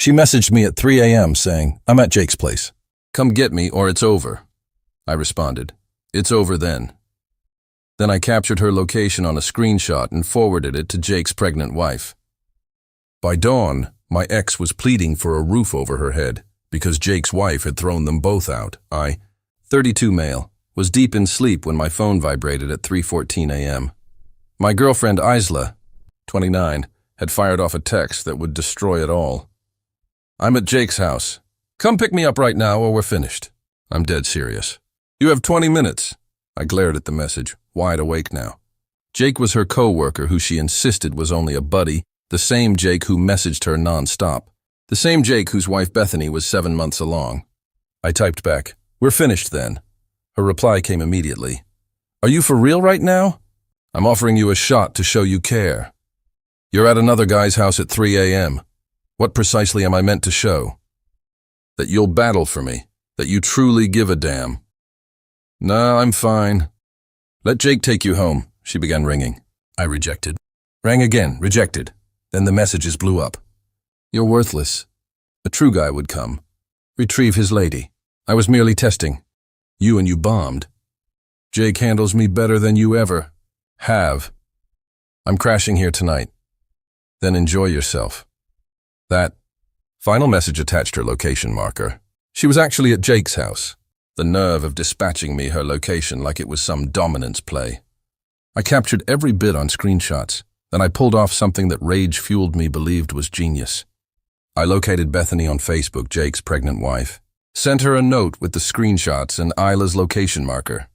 She messaged me at 3 a.m. saying, "I'm at Jake's place. Come get me or it's over." I responded, "It's over then." Then I captured her location on a screenshot and forwarded it to Jake's pregnant wife. By dawn, my ex was pleading for a roof over her head because Jake's wife had thrown them both out. I, 32 male, was deep in sleep when my phone vibrated at 3:14 a.m. My girlfriend Isla, 29, had fired off a text that would destroy it all. "I'm at Jake's house. Come pick me up right now or we're finished." I'm dead serious. "You have 20 minutes. I glared at the message, wide awake now. Jake was her co-worker who she insisted was only a buddy, the same Jake who messaged her non-stop, the same Jake whose wife Bethany was 7 months along. I typed back, "We're finished then." Her reply came immediately. "Are you for real right now? I'm offering you a shot to show you care. You're at another guy's house at 3 a.m. What precisely am I meant to show? That you'll battle for me, that you truly give a damn." "Nah, I'm fine. Let Jake take you home." She began ringing. I rejected. Rang again, rejected. Then the messages blew up. "You're worthless. A true guy would come. Retrieve his lady. I was merely testing. You and you bombed. Jake handles me better than you ever have. I'm crashing here tonight. Then enjoy yourself." That final message attached her location marker. She was actually at Jake's house. The nerve of dispatching me her location like it was some dominance play. I captured every bit on screenshots. Then I pulled off something that rage-fueled me believed was genius. I located Bethany on Facebook, Jake's pregnant wife. Sent her a note with the screenshots and Isla's location marker.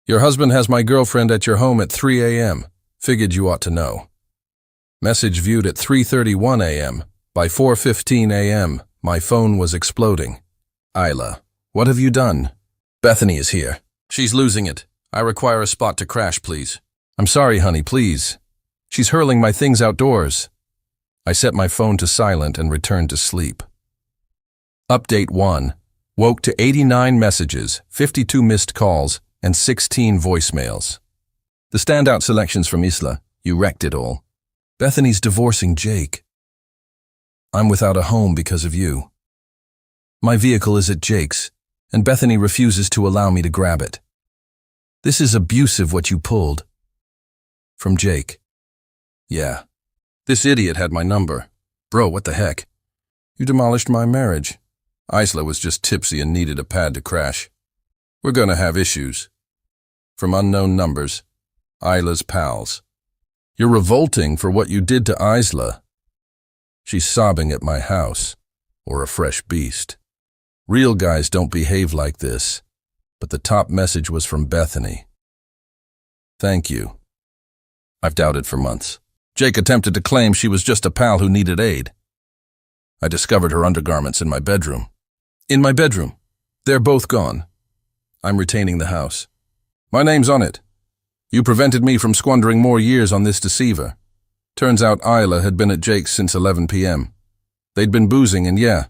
"Your husband has my girlfriend at your home at 3 a.m. Figured you ought to know." Message viewed at 3:31 a.m. By 4:15 a.m., my phone was exploding. "Isla, what have you done?" "Bethany is here. She's losing it. I require a spot to crash, please." "I'm sorry, honey, please. She's hurling my things outdoors." I set my phone to silent and returned to sleep. Update 1. Woke to 89 messages, 52 missed calls, and 16 voicemails. The standout selections from Isla. You wrecked it all. Bethany's divorcing Jake. I'm without a home because of you. My vehicle is at Jake's, and Bethany refuses to allow me to grab it. This is abusive what you pulled. From Jake. Yeah. This idiot had my number. Bro, what the heck? You demolished my marriage. Isla was just tipsy and needed a pad to crash. We're gonna have issues. From unknown numbers. Isla's pals. You're revolting for what you did to Isla. She's sobbing at my house. Or a fresh beast. Real guys don't behave like this. But the top message was from Bethany. Thank you. I've doubted for months. Jake attempted to claim she was just a pal who needed aid. I discovered her undergarments in my bedroom. In my bedroom. They're both gone. I'm retaining the house. My name's on it. You prevented me from squandering more years on this deceiver. Turns out Isla had been at Jake's since 11 p.m. They'd been boozing and yeah.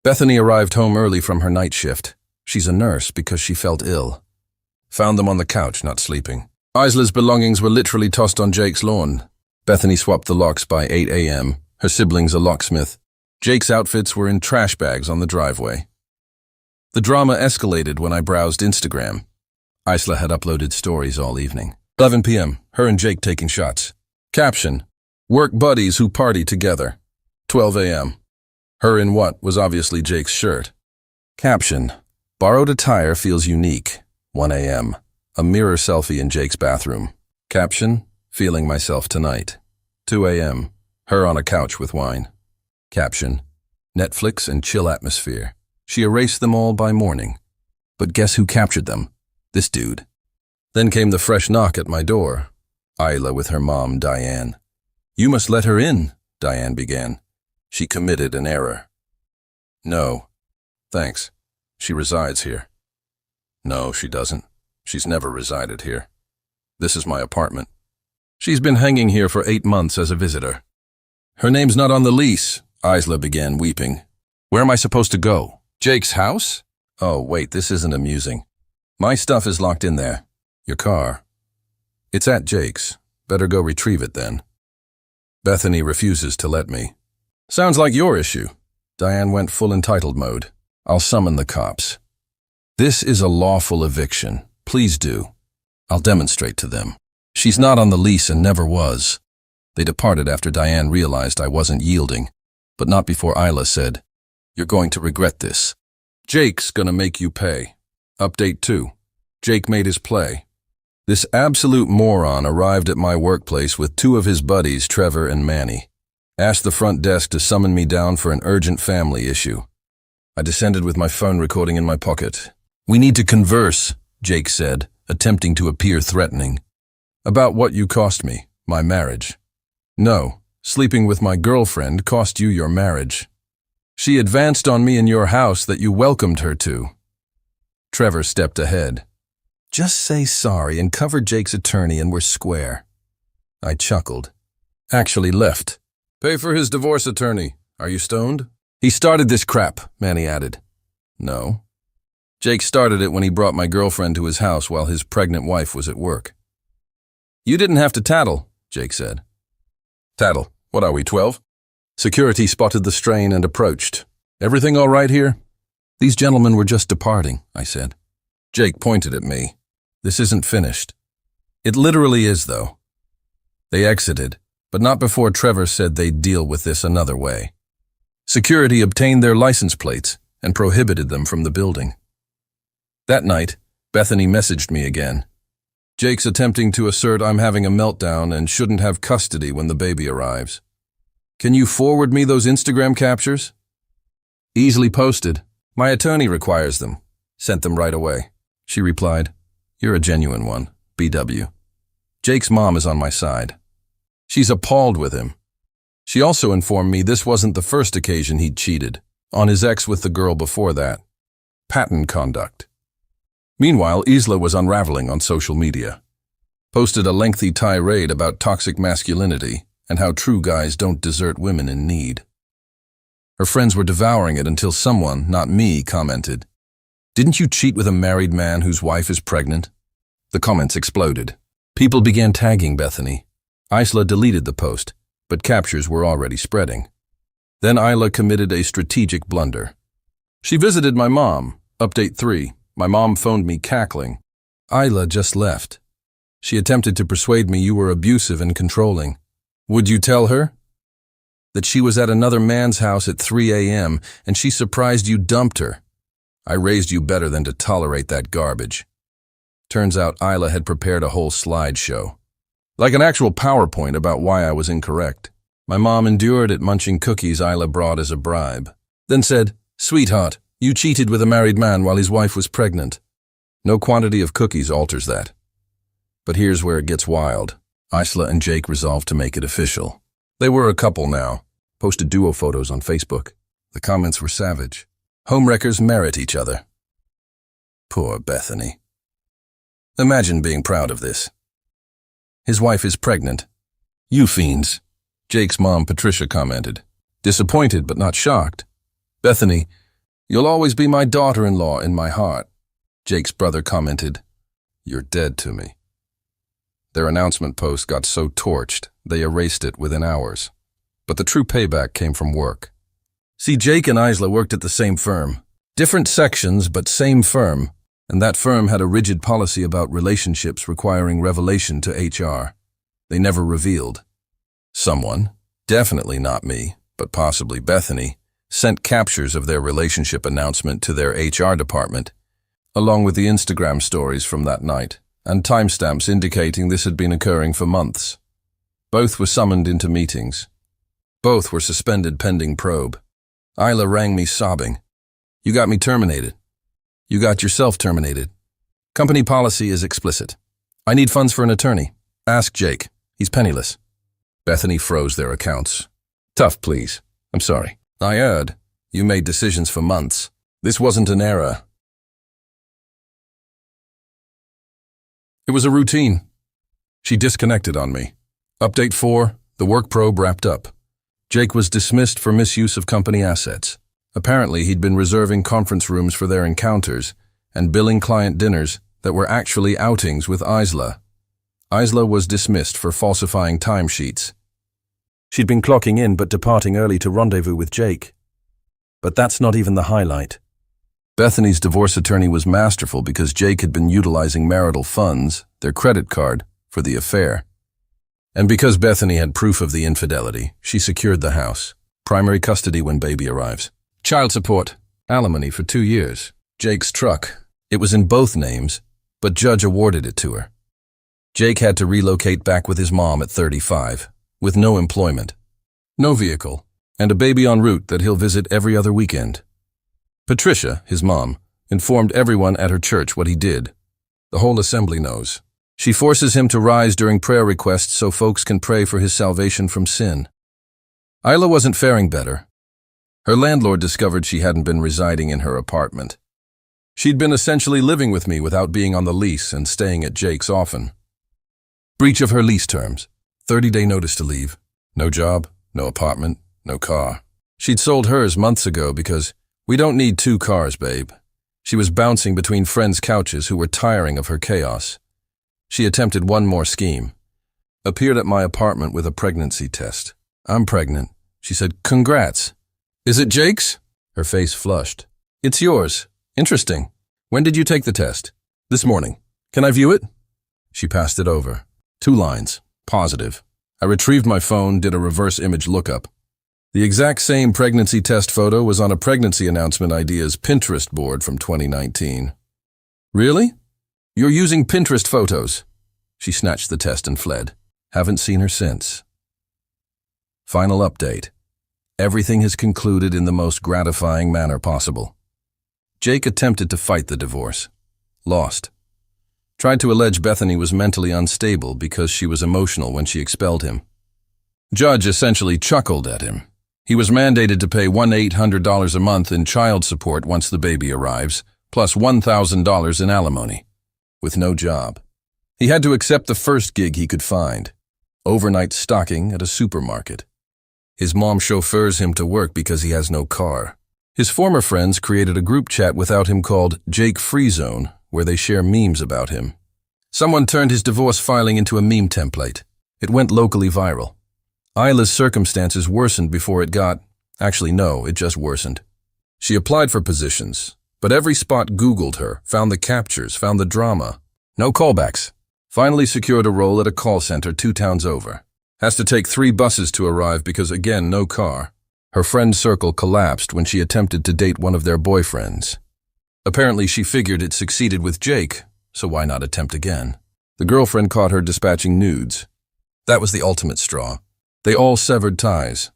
Bethany arrived home early from her night shift. She's a nurse because she felt ill. Found them on the couch, not sleeping. Isla's belongings were literally tossed on Jake's lawn. Bethany swapped the locks by 8 a.m. Her sibling's a locksmith. Jake's outfits were in trash bags on the driveway. The drama escalated when I browsed Instagram. Isla had uploaded stories all evening. 11 p.m., her and Jake taking shots. Caption, work buddies who party together. 12 a.m., her in what was obviously Jake's shirt. Caption, borrowed attire feels unique. 1 a.m., a mirror selfie in Jake's bathroom. Caption, feeling myself tonight. 2 a.m., her on a couch with wine. Caption, Netflix and chill atmosphere. She erased them all by morning. But guess who captured them? This dude. Then came the fresh knock at my door. Isla with her mom, Diane. You must let her in, Diane began. She committed an error. No. Thanks. She resides here. No, she doesn't. She's never resided here. This is my apartment. She's been hanging here for 8 months as a visitor. Her name's not on the lease, Isla began weeping. Where am I supposed to go? Jake's house? Oh, wait, this isn't amusing. My stuff is locked in there. Your car. It's at Jake's. Better go retrieve it then. Bethany refuses to let me. Sounds like your issue. Diane went full entitled mode. I'll summon the cops. This is a lawful eviction. Please do. I'll demonstrate to them. She's not on the lease and never was. They departed after Diane realized I wasn't yielding, but not before Isla said, "You're going to regret this. Jake's gonna make you pay." Update 2. Jake made his play. This absolute moron arrived at my workplace with 2 of his buddies, Trevor and Manny. Asked the front desk to summon me down for an urgent family issue. I descended with my phone recording in my pocket. "We need to converse," Jake said, attempting to appear threatening. "About what you cost me, my marriage." "No, sleeping with my girlfriend cost you your marriage. She advanced on me in your house that you welcomed her to." Trevor stepped ahead. "Just say sorry and cover Jake's attorney and we're square." I chuckled. "Actually left. Pay for his divorce attorney. Are you stoned?" "He started this crap," Manny added. "No. Jake started it when he brought my girlfriend to his house while his pregnant wife was at work." "You didn't have to tattle," Jake said. "Tattle? What are we, 12? Security spotted the strain and approached. "Everything all right here?" "These gentlemen were just departing," I said. Jake pointed at me. "This isn't finished." "It literally is, though." They exited, but not before Trevor said they'd deal with this another way. Security obtained their license plates and prohibited them from the building. That night, Bethany messaged me again. "Jake's attempting to assert I'm having a meltdown and shouldn't have custody when the baby arrives. Can you forward me those Instagram captures?" "Easily posted. My attorney requires them." "Sent them right away." She replied, "You're a genuine one, BW. Jake's mom is on my side. She's appalled with him." She also informed me this wasn't the first occasion he'd cheated, on his ex with the girl before that. Pattern conduct. Meanwhile, Isla was unraveling on social media. Posted a lengthy tirade about toxic masculinity and how true guys don't desert women in need. Her friends were devouring it until someone, not me, commented, "Didn't you cheat with a married man whose wife is pregnant?" The comments exploded. People began tagging Bethany. Isla deleted the post, but captures were already spreading. Then Isla committed a strategic blunder. She visited my mom. Update 3. My mom phoned me cackling. "Isla just left. She attempted to persuade me you were abusive and controlling. Would you tell her? That she was at another man's house at 3 a.m. and she surprised you dumped her. I raised you better than to tolerate that garbage." Turns out Isla had prepared a whole slideshow. Like an actual PowerPoint about why I was incorrect. My mom endured it munching cookies Isla brought as a bribe. Then said, "Sweetheart, you cheated with a married man while his wife was pregnant." No quantity of cookies alters that. But here's where it gets wild. Isla and Jake resolved to make it official. They were a couple now. Posted duo photos on Facebook. The comments were savage. Homewreckers merit each other. Poor Bethany. Imagine being proud of this. His wife is pregnant. "You fiends," Jake's mom Patricia commented. Disappointed but not shocked. "Bethany, you'll always be my daughter-in-law in my heart." Jake's brother commented, "You're dead to me." Their announcement post got so torched, they erased it within hours. But the true payback came from work. See, Jake and Isla worked at the same firm. Different sections, but same firm. And that firm had a rigid policy about relationships requiring revelation to HR. They never revealed. Someone, definitely not me, but possibly Bethany, sent captures of their relationship announcement to their HR department, along with the Instagram stories from that night, and timestamps indicating this had been occurring for months. Both were summoned into meetings. Both were suspended pending probe. Isla rang me sobbing. "You got me terminated. You got yourself terminated. Company policy is explicit. I need funds for an attorney. Ask Jake. He's penniless." Bethany froze their accounts. "Tough, please. I'm sorry. I heard. You made decisions for months. This wasn't an error." It was a routine. She disconnected on me. Update 4, the work probe wrapped up. Jake was dismissed for misuse of company assets. Apparently, he'd been reserving conference rooms for their encounters and billing client dinners that were actually outings with Isla. Isla was dismissed for falsifying timesheets. She'd been clocking in but departing early to rendezvous with Jake. But that's not even the highlight. Bethany's divorce attorney was masterful because Jake had been utilizing marital funds, their credit card, for the affair. And because Bethany had proof of the infidelity, she secured the house. Primary custody when baby arrives. Child support, alimony for 2 years. Jake's truck. It was in both names, but judge awarded it to her. Jake had to relocate back with his mom at 35, with no employment, no vehicle, and a baby en route that he'll visit every other weekend. Patricia, his mom, informed everyone at her church what he did. The whole assembly knows. She forces him to rise during prayer requests so folks can pray for his salvation from sin. Isla wasn't faring better. Her landlord discovered she hadn't been residing in her apartment. She'd been essentially living with me without being on the lease and staying at Jake's often. Breach of her lease terms. 30-day notice to leave. No job, no apartment, no car. She'd sold hers months ago because we don't need 2 cars, babe. She was bouncing between friends' couches who were tiring of her chaos. She attempted one more scheme. Appeared at my apartment with a pregnancy test. I'm pregnant. She said, "Congrats." "Is it Jake's?" Her face flushed. "It's yours. Interesting. When did you take the test?" "This morning. Can I view it?" She passed it over. 2 lines. Positive. I retrieved my phone, did a reverse image lookup. The exact same pregnancy test photo was on a pregnancy announcement ideas Pinterest board from 2019. "Really? You're using Pinterest photos?" She snatched the test and fled. Haven't seen her since. Final update. Everything has concluded in the most gratifying manner possible. Jake attempted to fight the divorce. Lost. Tried to allege Bethany was mentally unstable because she was emotional when she expelled him. Judge essentially chuckled at him. He was mandated to pay $1,800 a month in child support once the baby arrives, plus $1,000 in alimony. With no job. He had to accept the first gig he could find. Overnight stocking at a supermarket. His mom chauffeurs him to work because he has no car. His former friends created a group chat without him called Jake Free Zone, where they share memes about him. Someone turned his divorce filing into a meme template. It went locally viral. Isla's circumstances worsened before it got... Actually, no, it just worsened. She applied for positions, but every spot Googled her, found the captures, found the drama. No callbacks. Finally secured a role at a call center 2 towns over. Has to take 3 buses to arrive because, again, no car. Her friend circle collapsed when she attempted to date one of their boyfriends. Apparently she figured it succeeded with Jake, so why not attempt again? The girlfriend caught her dispatching nudes. That was the ultimate straw. They all severed ties.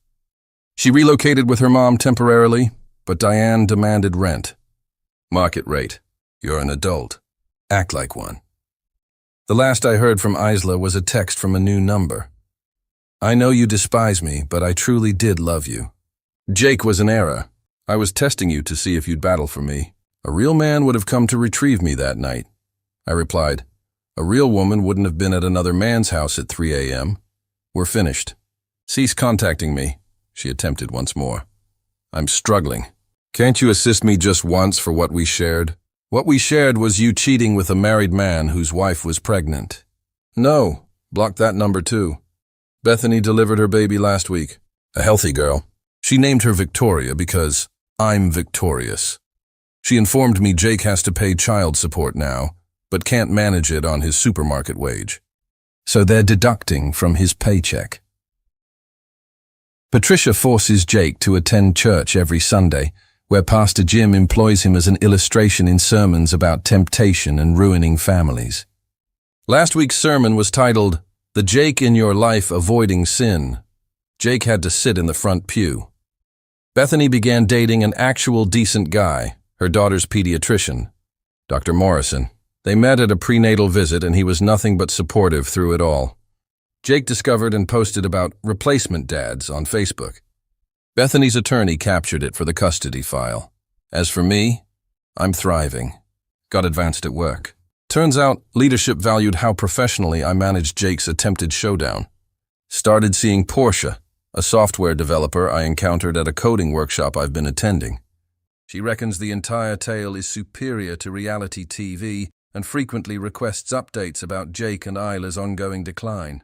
She relocated with her mom temporarily, but Diane demanded rent. Market rate. You're an adult. Act like one. The last I heard from Isla was a text from a new number. I know you despise me, but I truly did love you. Jake was an error. I was testing you to see if you'd battle for me. A real man would have come to retrieve me that night. I replied, a real woman wouldn't have been at another man's house at 3 a.m. We're finished. Cease contacting me, she attempted once more. I'm struggling. Can't you assist me just once for what we shared? What we shared was you cheating with a married man whose wife was pregnant. No, block that number too. Bethany delivered her baby last week. A healthy girl. She named her Victoria because I'm victorious. She informed me Jake has to pay child support now, but can't manage it on his supermarket wage. So they're deducting from his paycheck. Patricia forces Jake to attend church every Sunday, where Pastor Jim employs him as an illustration in sermons about temptation and ruining families. Last week's sermon was titled, The Jake in Your Life Avoiding Sin. Jake had to sit in the front pew. Bethany began dating an actual decent guy, her daughter's pediatrician, Dr. Morrison. They met at a prenatal visit and he was nothing but supportive through it all. Jake discovered and posted about replacement dads on Facebook. Bethany's attorney captured it for the custody file. As for me, I'm thriving. Got advanced at work. Turns out leadership valued how professionally I managed Jake's attempted showdown. Started seeing Portia, a software developer I encountered at a coding workshop I've been attending. She reckons the entire tale is superior to reality TV and frequently requests updates about Jake and Isla's ongoing decline.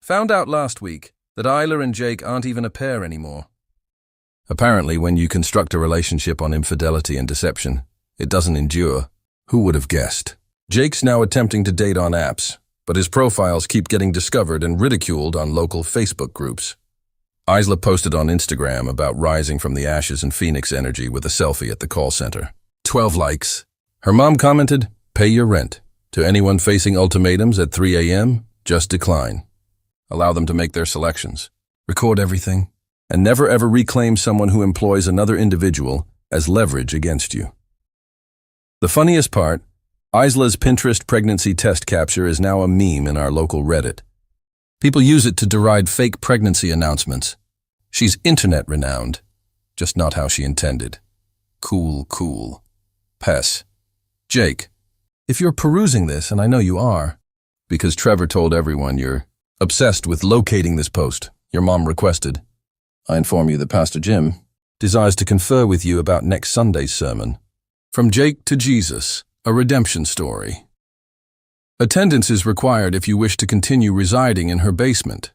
Found out last week, that Isla and Jake aren't even a pair anymore. Apparently, when you construct a relationship on infidelity and deception, it doesn't endure. Who would have guessed? Jake's now attempting to date on apps, but his profiles keep getting discovered and ridiculed on local Facebook groups. Isla posted on Instagram about rising from the ashes and Phoenix energy with a selfie at the call center. 12 likes. Her mom commented, "Pay your rent. To anyone facing ultimatums at 3 a.m., just decline. Allow them to make their selections. Record everything. And never ever reclaim someone who employs another individual as leverage against you." The funniest part, Isla's Pinterest pregnancy test capture is now a meme in our local Reddit. People use it to deride fake pregnancy announcements. She's internet renowned, just not how she intended. Cool. Pess. Jake, if you're perusing this, and I know you are, because Trevor told everyone you're obsessed with locating this post your mom requested, I inform you that Pastor Jim desires to confer with you about next Sunday's sermon. From Jake to Jesus, a redemption story. Attendance is required if you wish to continue residing in her basement.